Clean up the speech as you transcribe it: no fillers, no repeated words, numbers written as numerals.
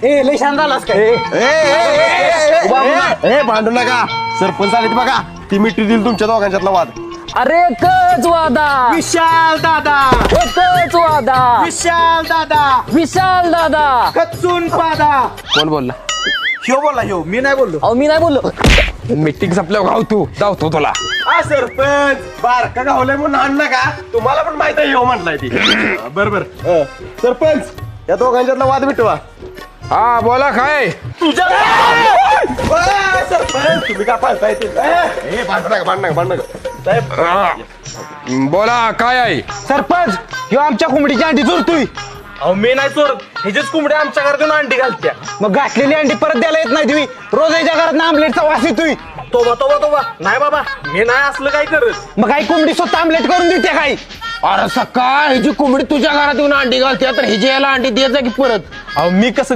ए लय शांत झालास काय? भांडू नका. सरपंच आले बघा, ती मिठी दिली तुमच्या दोघांच्यातला वाद. अरे एकच वादा, विशाल दादा, एकच वादा, विशाल दादा, विशाल दादा. कच्चून पादा. कोण बोलला? ह्यो बोला ह्यो, मी नाही बोललो. अहो मी नाही बोललो. मीटिंग संपल्यावर गाव तू धावतो तुला. हा सरपंच बारका गावलाय म्हणून आण नका. तुम्हाला पण माहित आहे हो म्हटलाय ती. बरोबर. सरपंच या दोघांच्यातला वाद मिटवा. हा बोला काय? सरपंच तुम्ही का पाळताय ते? भांडू नका. साहेब बोला काय आहे? सरपंच ह्यो आमच्या कोंबडीची अंडी चोरतोय. अहो मी नाही चोरत, ह्याचीच कोंबडी आमच्या घरात येऊन अंडी घालत्या. मग घातलेली अंडी परत द्यायला येत नाही तुम्ही. रोज याच्या घरात आमलेटचा वास येतोय. तोबा नाही बाबा, मी नाही असलं काय करत. मग काही कोंबडी स्वतः आमलेट करून देते काय? अरे सकाळ ह्याची कोंबडी तुझ्या घरात येऊन अंडी घालते तर ह्याची याला अंडी द्यायचा की परत? अहो मी कसं